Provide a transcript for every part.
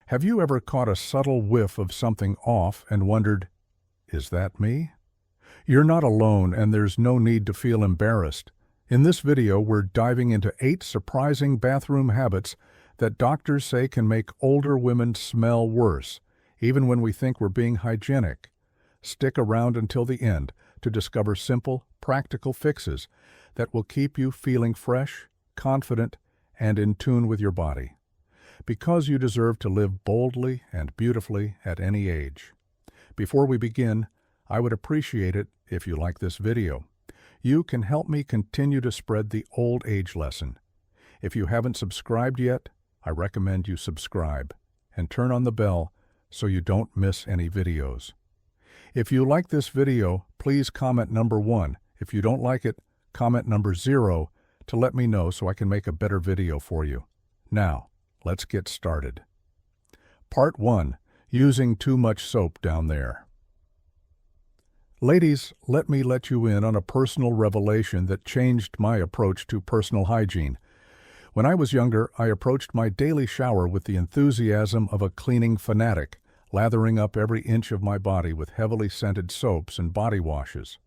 Have you ever caught a subtle whiff of something off and wondered, is that me? You're not alone, and there's no need to feel embarrassed. In this video, we're diving into 8 surprising bathroom habits that doctors say can make older women smell worse, even when we think we're being hygienic. Stick around until the end to discover simple, practical fixes that will keep you feeling fresh, confident, and in tune with your body. Because you deserve to live boldly and beautifully at any age. Before we begin, I would appreciate it if you like this video. You can help me continue to spread the old age lesson. If you haven't subscribed yet, I recommend you subscribe and turn on the bell so you don't miss any videos. If you like this video, please comment number 1. If you don't like it, comment number 0 to let me know so I can make a better video for you. Now, let's get started. Part 1. Using too much soap down there. Ladies, let me let you in on a personal revelation that changed my approach to personal hygiene. When I was younger, I approached my daily shower with the enthusiasm of a cleaning fanatic, lathering up every inch of my body with heavily scented soaps and body washes.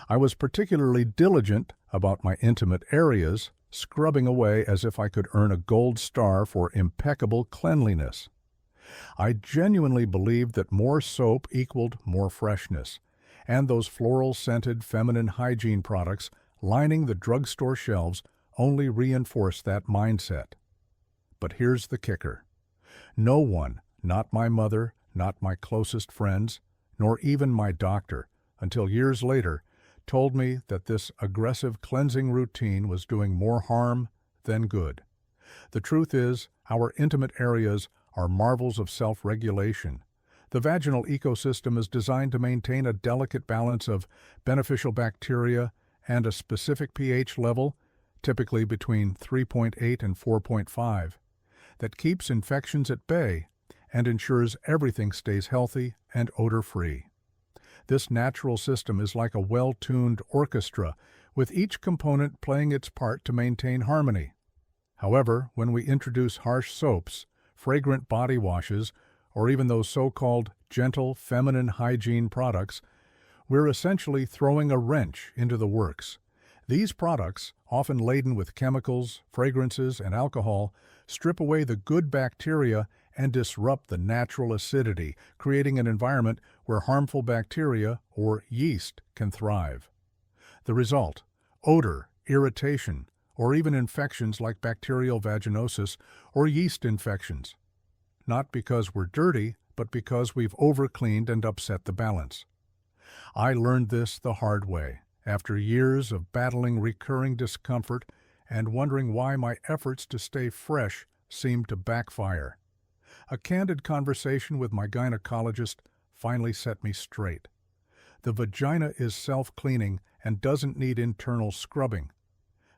I was particularly diligent about my intimate areas, scrubbing away as if I could earn a gold star for impeccable cleanliness. I genuinely believed that more soap equaled more freshness, and those floral-scented feminine hygiene products lining the drugstore shelves only reinforced that mindset. But here's the kicker. No one, not my mother, not my closest friends, nor even my doctor, until years later, told me that this aggressive cleansing routine was doing more harm than good. The truth is, our intimate areas are marvels of self-regulation. The vaginal ecosystem is designed to maintain a delicate balance of beneficial bacteria and a specific pH level, typically between 3.8 and 4.5, that keeps infections at bay and ensures everything stays healthy and odor-free. This natural system is like a well-tuned orchestra, with each component playing its part to maintain harmony. However, when we introduce harsh soaps, fragrant body washes, or even those so-called gentle feminine hygiene products, we're essentially throwing a wrench into the works. These products, often laden with chemicals, fragrances, and alcohol, strip away the good bacteria and disrupt the natural acidity, creating an environment where harmful bacteria, or yeast, can thrive. The result: odor, irritation, or even infections like bacterial vaginosis or yeast infections. Not because we're dirty, but because we've overcleaned and upset the balance. I learned this the hard way, after years of battling recurring discomfort and wondering why my efforts to stay fresh seemed to backfire. A candid conversation with my gynecologist finally set me straight. The vagina is self-cleaning and doesn't need internal scrubbing.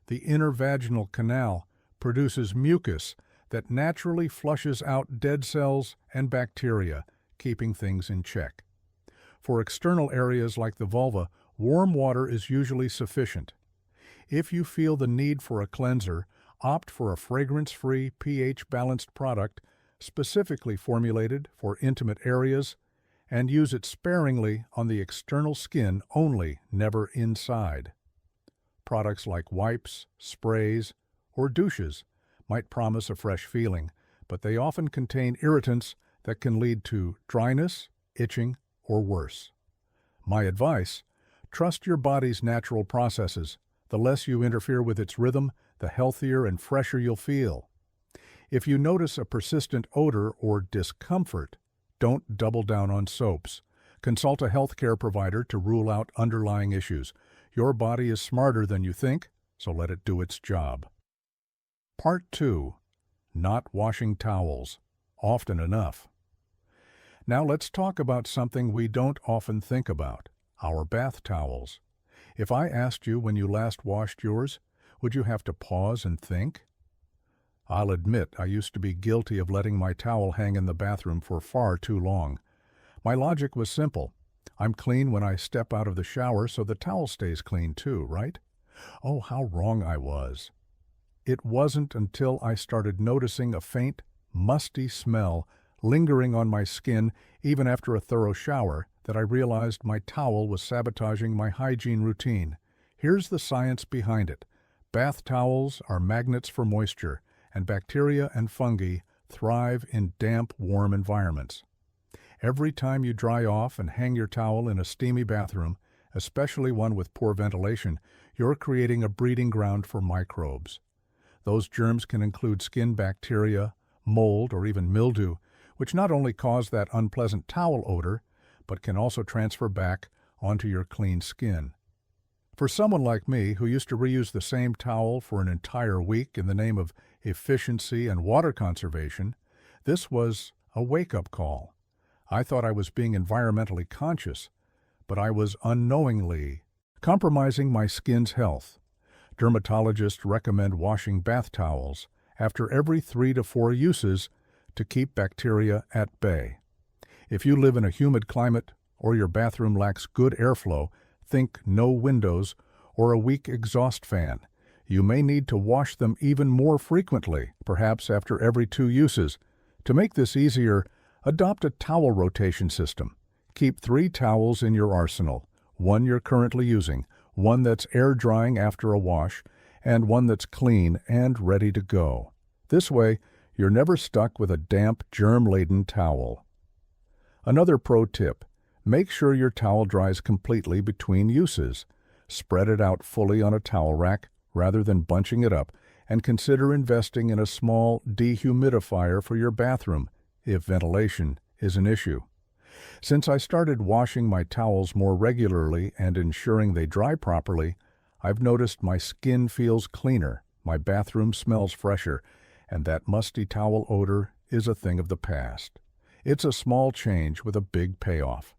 The inner vaginal canal produces mucus that naturally flushes out dead cells and bacteria, keeping things in check. For external areas like the vulva, warm water is usually sufficient. If you feel the need for a cleanser, opt for a fragrance-free, pH-balanced product specifically formulated for intimate areas, and use it sparingly on the external skin only, never inside. Products like wipes, sprays, or douches might promise a fresh feeling, but they often contain irritants that can lead to dryness, itching, or worse. My advice: trust your body's natural processes. The less you interfere with its rhythm, the healthier and fresher you'll feel. If you notice a persistent odor or discomfort, don't double down on soaps. Consult a healthcare provider to rule out underlying issues. Your body is smarter than you think, so let it do its job. Part 2. Not washing towels often enough. Now let's talk about something we don't often think about: our bath towels. If I asked you when you last washed yours, would you have to pause and think? I'll admit I used to be guilty of letting my towel hang in the bathroom for far too long. My logic was simple. I'm clean when I step out of the shower, so the towel stays clean too, right? Oh, how wrong I was. It wasn't until I started noticing a faint, musty smell lingering on my skin even after a thorough shower, that I realized my towel was sabotaging my hygiene routine. Here's the science behind it. Bath towels are magnets for moisture, and bacteria and fungi thrive in damp, warm environments. Every time you dry off and hang your towel in a steamy bathroom, especially one with poor ventilation, you're creating a breeding ground for microbes. Those germs can include skin bacteria, mold, or even mildew, which not only cause that unpleasant towel odor, but can also transfer back onto your clean skin. For someone like me, who used to reuse the same towel for an entire week in the name of efficiency and water conservation, this was a wake-up call. I thought I was being environmentally conscious, but I was unknowingly compromising my skin's health. Dermatologists recommend washing bath towels after every 3 to 4 uses to keep bacteria at bay. If you live in a humid climate or your bathroom lacks good airflow, think no windows or a weak exhaust fan. You may need to wash them even more frequently, perhaps after every 2 uses. To make this easier, adopt a towel rotation system. Keep 3 towels in your arsenal, one you're currently using, one that's air drying after a wash, and one that's clean and ready to go. This way, you're never stuck with a damp, germ-laden towel. Another pro tip: make sure your towel dries completely between uses. Spread it out fully on a towel rack rather than bunching it up, and consider investing in a small dehumidifier for your bathroom if ventilation is an issue. Since I started washing my towels more regularly and ensuring they dry properly, I've noticed my skin feels cleaner, my bathroom smells fresher, and that musty towel odor is a thing of the past. It's a small change with a big payoff.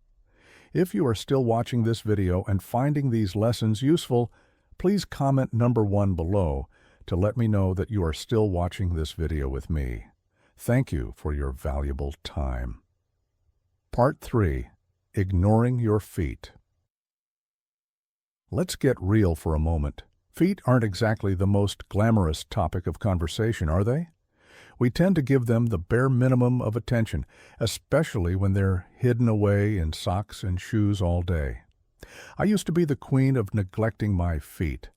If you are still watching this video and finding these lessons useful, please comment number 1 below to let me know that you are still watching this video with me. Thank you for your valuable time. Part 3. Ignoring your feet. Let's get real for a moment. Feet aren't exactly the most glamorous topic of conversation, are they? We tend to give them the bare minimum of attention, especially when they're hidden away in socks and shoes all day. I used to be the queen of neglecting my feet.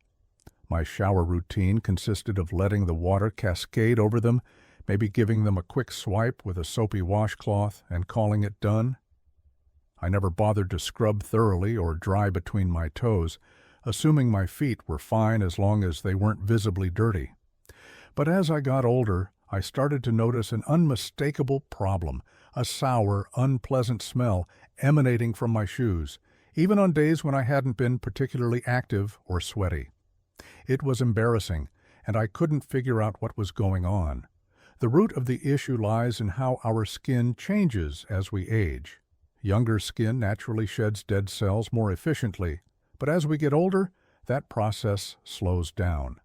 My shower routine consisted of letting the water cascade over them, maybe giving them a quick swipe with a soapy washcloth and calling it done. I never bothered to scrub thoroughly or dry between my toes, assuming my feet were fine as long as they weren't visibly dirty. But as I got older, I started to notice an unmistakable problem, a sour, unpleasant smell emanating from my shoes, even on days when I hadn't been particularly active or sweaty. It was embarrassing, and I couldn't figure out what was going on. The root of the issue lies in how our skin changes as we age. Younger skin naturally sheds dead cells more efficiently, but as we get older, that process slows down.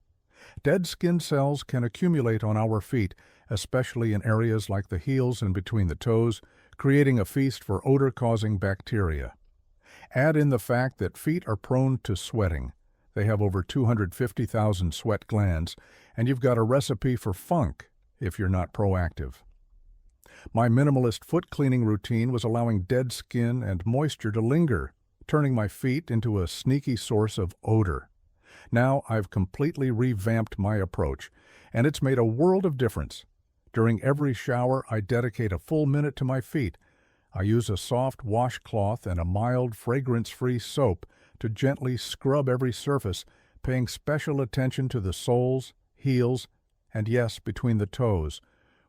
Dead skin cells can accumulate on our feet, especially in areas like the heels and between the toes, creating a feast for odor-causing bacteria. Add in the fact that feet are prone to sweating. They have over 250,000 sweat glands, and you've got a recipe for funk if you're not proactive. My minimalist foot cleaning routine was allowing dead skin and moisture to linger, turning my feet into a sneaky source of odor. Now I've completely revamped my approach, and it's made a world of difference. During every shower, I dedicate a full minute to my feet. I use a soft washcloth and a mild, fragrance-free soap to gently scrub every surface, paying special attention to the soles, heels, and yes, between the toes,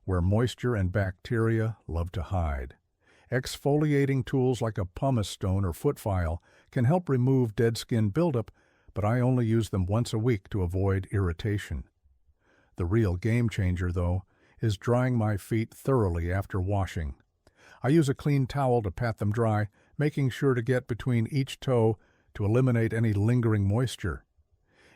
where moisture and bacteria love to hide. Exfoliating tools like a pumice stone or foot file can help remove dead skin buildup, but I only use them once a week to avoid irritation. The real game changer, though, is drying my feet thoroughly after washing. I use a clean towel to pat them dry, making sure to get between each toe to eliminate any lingering moisture.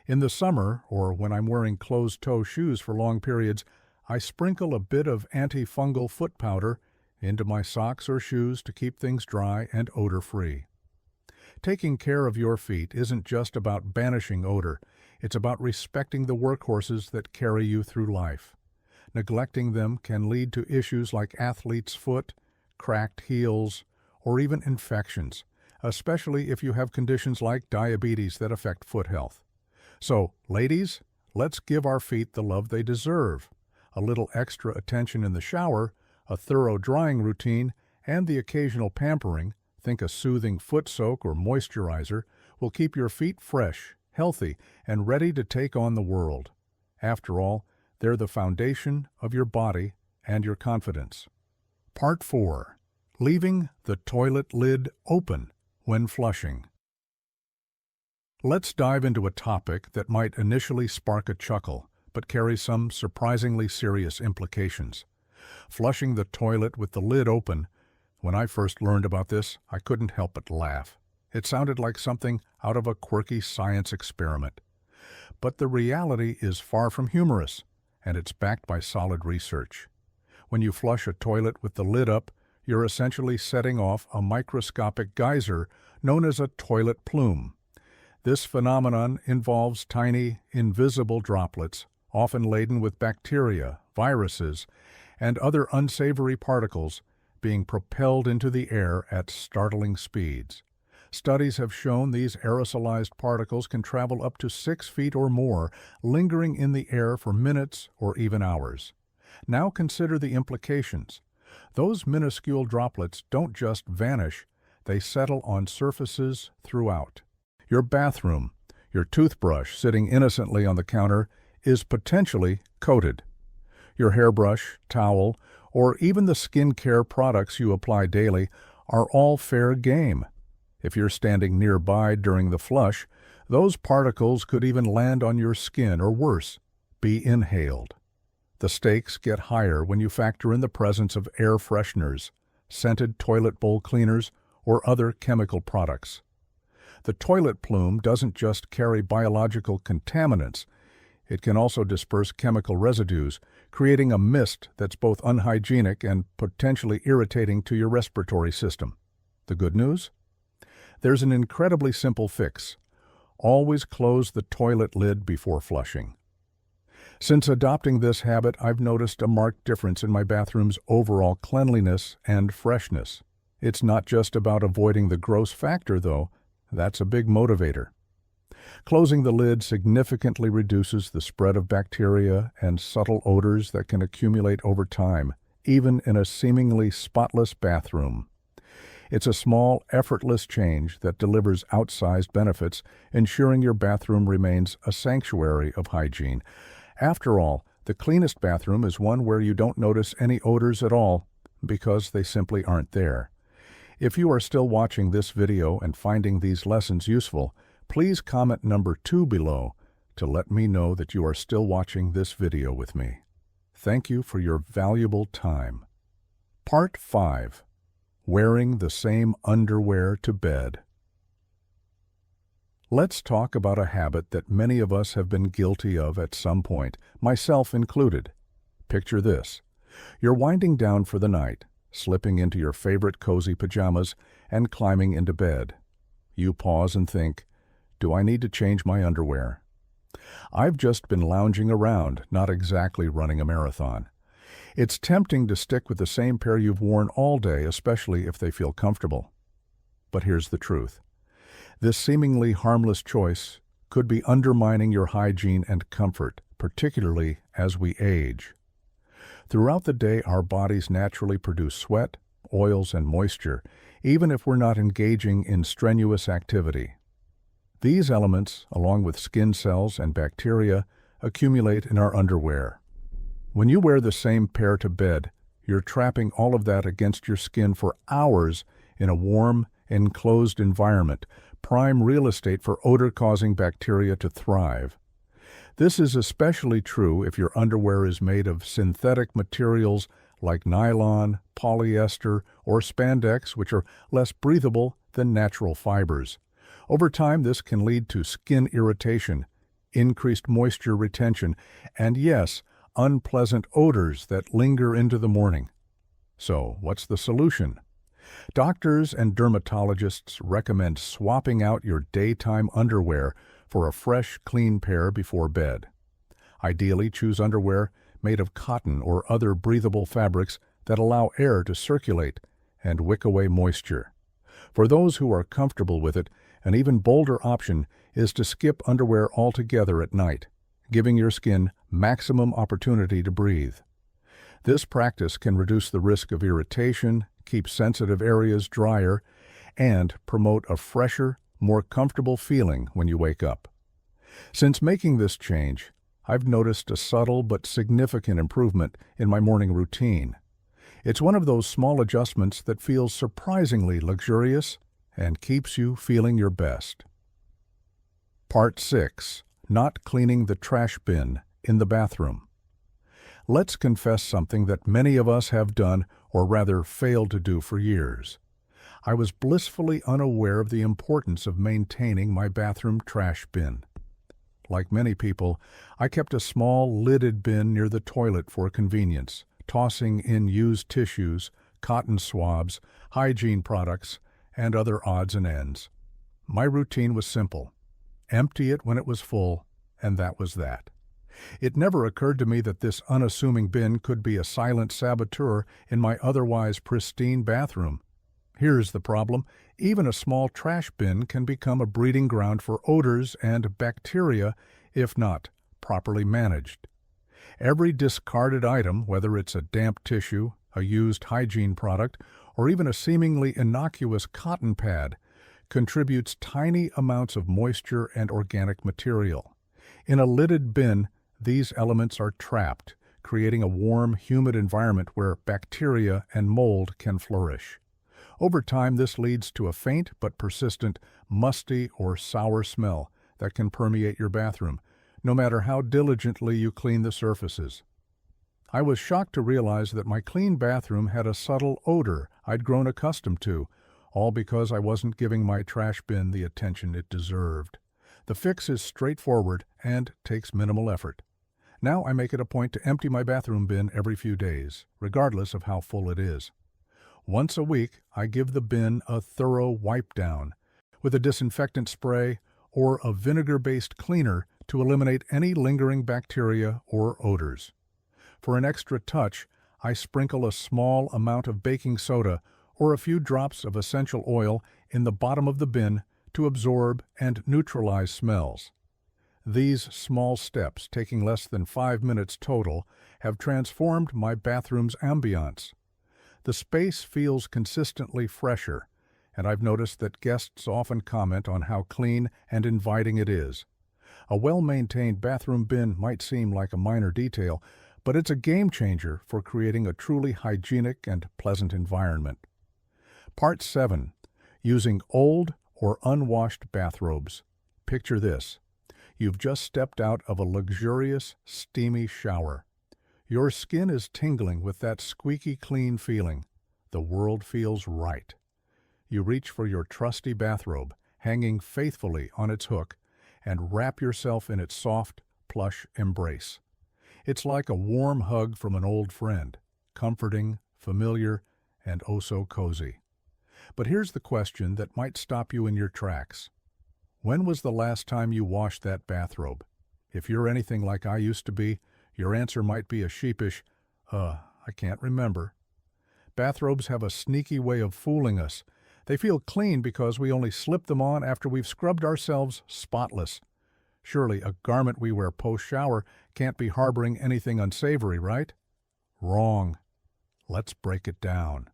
In the summer, or when I'm wearing closed-toe shoes for long periods, I sprinkle a bit of antifungal foot powder into my socks or shoes to keep things dry and odor-free. Taking care of your feet isn't just about banishing odor, it's about respecting the workhorses that carry you through life. Neglecting them can lead to issues like athlete's foot, cracked heels, or even infections, especially if you have conditions like diabetes that affect foot health. So, ladies, let's give our feet the love they deserve. A little extra attention in the shower, a thorough drying routine, and the occasional pampering, think a soothing foot soak or moisturizer, will keep your feet fresh, healthy, and ready to take on the world. After all, they're the foundation of your body and your confidence. Part 4. Leaving the toilet lid open when flushing. Let's dive into a topic that might initially spark a chuckle, but carries some surprisingly serious implications. Flushing the toilet with the lid open. When I first learned about this, I couldn't help but laugh. It sounded like something out of a quirky science experiment. But the reality is far from humorous, and it's backed by solid research. When you flush a toilet with the lid up, you're essentially setting off a microscopic geyser known as a toilet plume. This phenomenon involves tiny, invisible droplets, often laden with bacteria, viruses, and other unsavory particles, being propelled into the air at startling speeds. Studies have shown these aerosolized particles can travel up to 6 feet or more, lingering in the air for minutes or even hours. Now consider the implications. Those minuscule droplets don't just vanish, they settle on surfaces throughout. Your bathroom, your toothbrush sitting innocently on the counter, is potentially coated. Your hairbrush, towel, or even the skincare products you apply daily are all fair game. If you're standing nearby during the flush, those particles could even land on your skin or worse, be inhaled. The stakes get higher when you factor in the presence of air fresheners, scented toilet bowl cleaners, or other chemical products. The toilet plume doesn't just carry biological contaminants, it can also disperse chemical residues, creating a mist that's both unhygienic and potentially irritating to your respiratory system. The good news? There's an incredibly simple fix. Always close the toilet lid before flushing. Since adopting this habit, I've noticed a marked difference in my bathroom's overall cleanliness and freshness. It's not just about avoiding the gross factor, though. That's a big motivator. Closing the lid significantly reduces the spread of bacteria and subtle odors that can accumulate over time, even in a seemingly spotless bathroom. It's a small, effortless change that delivers outsized benefits, ensuring your bathroom remains a sanctuary of hygiene. After all, the cleanest bathroom is one where you don't notice any odors at all, because they simply aren't there. If you are still watching this video and finding these lessons useful, please comment number 2 below to let me know that you are still watching this video with me. Thank you for your valuable time. Part 5. Wearing the same underwear to bed. Let's talk about a habit that many of us have been guilty of at some point, myself included. Picture this. You're winding down for the night, slipping into your favorite cozy pajamas and climbing into bed. You pause and think, do I need to change my underwear? I've just been lounging around, not exactly running a marathon. It's tempting to stick with the same pair you've worn all day, especially if they feel comfortable. But here's the truth. This seemingly harmless choice could be undermining your hygiene and comfort, particularly as we age. Throughout the day, our bodies naturally produce sweat, oils, and moisture, even if we're not engaging in strenuous activity. These elements, along with skin cells and bacteria, accumulate in our underwear. When you wear the same pair to bed, you're trapping all of that against your skin for hours in a warm, enclosed environment, prime real estate for odor-causing bacteria to thrive. This is especially true if your underwear is made of synthetic materials like nylon, polyester, or spandex, which are less breathable than natural fibers. Over time, this can lead to skin irritation, increased moisture retention, and yes, unpleasant odors that linger into the morning. So, what's the solution? Doctors and dermatologists recommend swapping out your daytime underwear for a fresh, clean pair before bed. Ideally, choose underwear made of cotton or other breathable fabrics that allow air to circulate and wick away moisture. For those who are comfortable with it, an even bolder option is to skip underwear altogether at night, giving your skin maximum opportunity to breathe. This practice can reduce the risk of irritation, keep sensitive areas drier, and promote a fresher, more comfortable feeling when you wake up. Since making this change, I've noticed a subtle but significant improvement in my morning routine. It's one of those small adjustments that feels surprisingly luxurious and keeps you feeling your best. Part 6. Not cleaning the trash bin in the bathroom. Let's confess something that many of us have done, or rather failed to do for years. I was blissfully unaware of the importance of maintaining my bathroom trash bin. Like many people, I kept a small lidded bin near the toilet for convenience, tossing in used tissues, cotton swabs, hygiene products, and other odds and ends. My routine was simple: empty it when it was full, and that was that. It never occurred to me that this unassuming bin could be a silent saboteur in my otherwise pristine bathroom. Here's the problem: even a small trash bin can become a breeding ground for odors and bacteria if not properly managed. Every discarded item, whether it's a damp tissue, a used hygiene product, or even a seemingly innocuous cotton pad, contributes tiny amounts of moisture and organic material. In a lidded bin, these elements are trapped, creating a warm, humid environment where bacteria and mold can flourish. Over time, this leads to a faint but persistent, musty or sour smell that can permeate your bathroom, no matter how diligently you clean the surfaces. I was shocked to realize that my clean bathroom had a subtle odor I'd grown accustomed to, all because I wasn't giving my trash bin the attention it deserved. The fix is straightforward and takes minimal effort. Now I make it a point to empty my bathroom bin every few days, regardless of how full it is. Once a week, I give the bin a thorough wipe down with a disinfectant spray or a vinegar-based cleaner to eliminate any lingering bacteria or odors. For an extra touch, I sprinkle a small amount of baking soda or a few drops of essential oil in the bottom of the bin to absorb and neutralize smells. These small steps, taking less than 5 minutes total, have transformed my bathroom's ambiance. The space feels consistently fresher, and I've noticed that guests often comment on how clean and inviting it is. A well-maintained bathroom bin might seem like a minor detail, but it's a game changer for creating a truly hygienic and pleasant environment. Part 7. Using old or unwashed bathrobes. Picture this: you've just stepped out of a luxurious, steamy shower. Your skin is tingling with that squeaky clean feeling. The world feels right. You reach for your trusty bathrobe, hanging faithfully on its hook, and wrap yourself in its soft, plush embrace. It's like a warm hug from an old friend, comforting, familiar, and oh so cozy. But here's the question that might stop you in your tracks. When was the last time you washed that bathrobe? If you're anything like I used to be, your answer might be a sheepish, I can't remember. Bathrobes have a sneaky way of fooling us. They feel clean because we only slip them on after we've scrubbed ourselves spotless. Surely a garment we wear post-shower can't be harboring anything unsavory, right? Wrong. Let's break it down.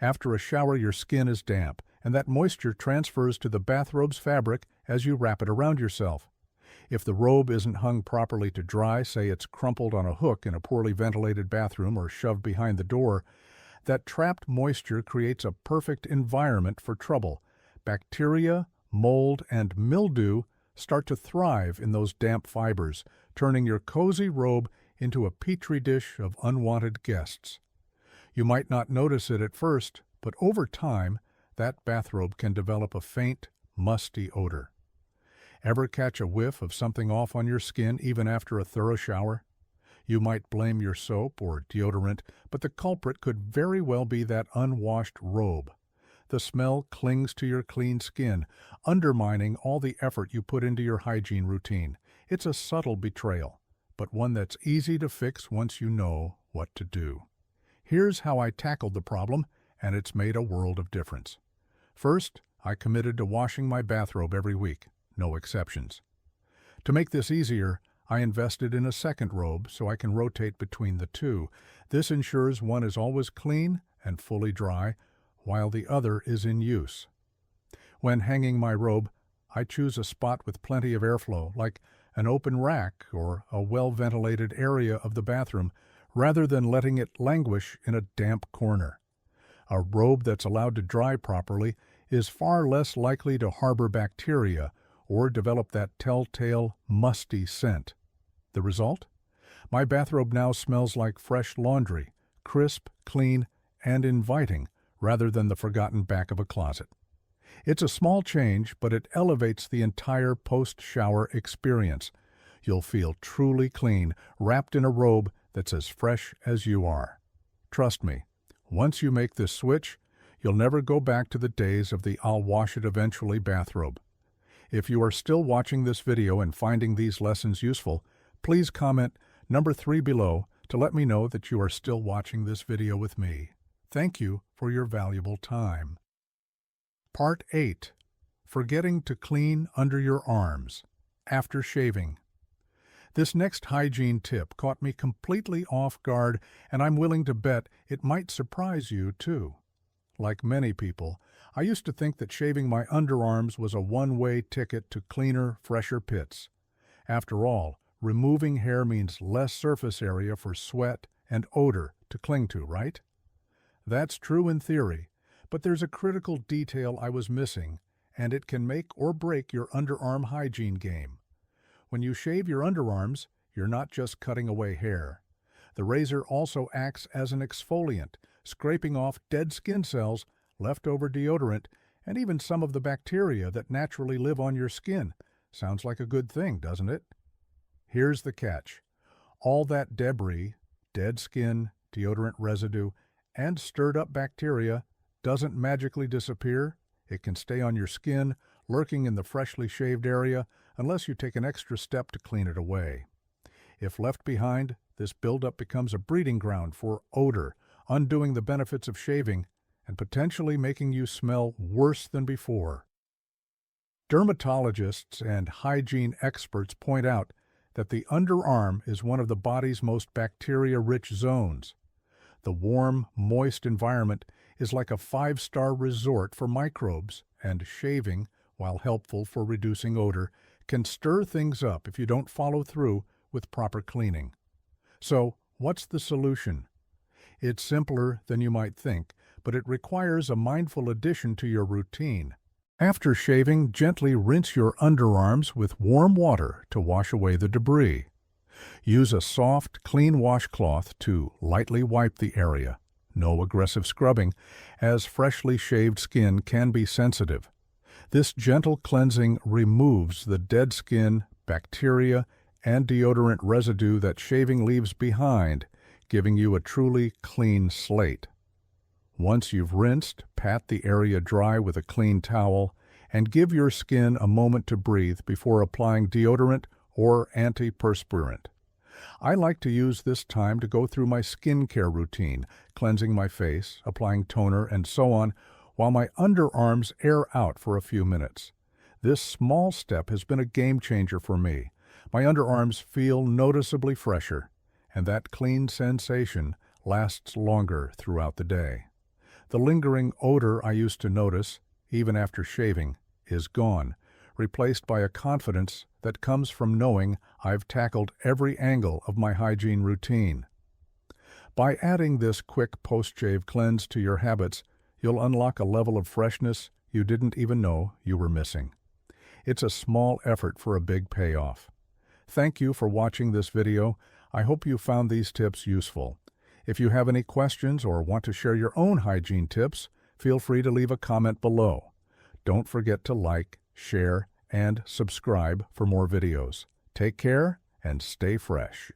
After a shower, your skin is damp, and that moisture transfers to the bathrobe's fabric as you wrap it around yourself. If the robe isn't hung properly to dry, say it's crumpled on a hook in a poorly ventilated bathroom or shoved behind the door, that trapped moisture creates a perfect environment for trouble. Bacteria, mold, and mildew start to thrive in those damp fibers, turning your cozy robe into a petri dish of unwanted guests. You might not notice it at first, but over time, that bathrobe can develop a faint, musty odor. Ever catch a whiff of something off on your skin even after a thorough shower? You might blame your soap or deodorant, but the culprit could very well be that unwashed robe. The smell clings to your clean skin, undermining all the effort you put into your hygiene routine. It's a subtle betrayal, but one that's easy to fix once you know what to do. Here's how I tackled the problem, and it's made a world of difference. First, I committed to washing my bathrobe every week, no exceptions. To make this easier, I invested in a second robe so I can rotate between the two. This ensures one is always clean and fully dry, while the other is in use. When hanging my robe, I choose a spot with plenty of airflow, like an open rack or a well-ventilated area of the bathroom, rather than letting it languish in a damp corner. A robe that's allowed to dry properly is far less likely to harbor bacteria or develop that telltale musty scent. The result? My bathrobe now smells like fresh laundry, crisp, clean, and inviting, rather than the forgotten back of a closet. It's a small change, but it elevates the entire post-shower experience. You'll feel truly clean, wrapped in a robe that's as fresh as you are. Trust me, once you make this switch, you'll never go back to the days of the "I'll wash it eventually" bathrobe. If you are still watching this video and finding these lessons useful, please comment number 3 below to let me know that you are still watching this video with me. Thank you for your valuable time. Part 8. Forgetting to clean under your arms after shaving. This next hygiene tip caught me completely off guard, and I'm willing to bet it might surprise you too. Like many people, I used to think that shaving my underarms was a one-way ticket to cleaner, fresher pits. After all, removing hair means less surface area for sweat and odor to cling to, right? That's true in theory, but there's a critical detail I was missing, and it can make or break your underarm hygiene game. When you shave your underarms, you're not just cutting away hair. The razor also acts as an exfoliant, scraping off dead skin cells, leftover deodorant, and even some of the bacteria that naturally live on your skin. Sounds like a good thing, doesn't it? Here's the catch. All that debris, dead skin, deodorant residue, and stirred-up bacteria doesn't magically disappear. It can stay on your skin, lurking in the freshly shaved area, unless you take an extra step to clean it away. If left behind, this buildup becomes a breeding ground for odor, undoing the benefits of shaving and potentially making you smell worse than before. Dermatologists and hygiene experts point out that the underarm is one of the body's most bacteria-rich zones. The warm, moist environment is like a 5-star resort for microbes, and shaving, while helpful for reducing odor, can stir things up if you don't follow through with proper cleaning. So, what's the solution? It's simpler than you might think, but it requires a mindful addition to your routine. After shaving, gently rinse your underarms with warm water to wash away the debris. Use a soft, clean washcloth to lightly wipe the area. No aggressive scrubbing, as freshly shaved skin can be sensitive. This gentle cleansing removes the dead skin, bacteria, and deodorant residue that shaving leaves behind, giving you a truly clean slate. Once you've rinsed, pat the area dry with a clean towel and give your skin a moment to breathe before applying deodorant or antiperspirant. I like to use this time to go through my skincare routine, cleansing my face, applying toner, and so on, while my underarms air out for a few minutes. This small step has been a game changer for me. My underarms feel noticeably fresher, and that clean sensation lasts longer throughout the day. The lingering odor I used to notice, even after shaving, is gone, replaced by a confidence that comes from knowing I've tackled every angle of my hygiene routine. By adding this quick post-shave cleanse to your habits, you'll unlock a level of freshness you didn't even know you were missing. It's a small effort for a big payoff. Thank you for watching this video. I hope you found these tips useful. If you have any questions or want to share your own hygiene tips, feel free to leave a comment below. Don't forget to like, share, and subscribe for more videos. Take care and stay fresh.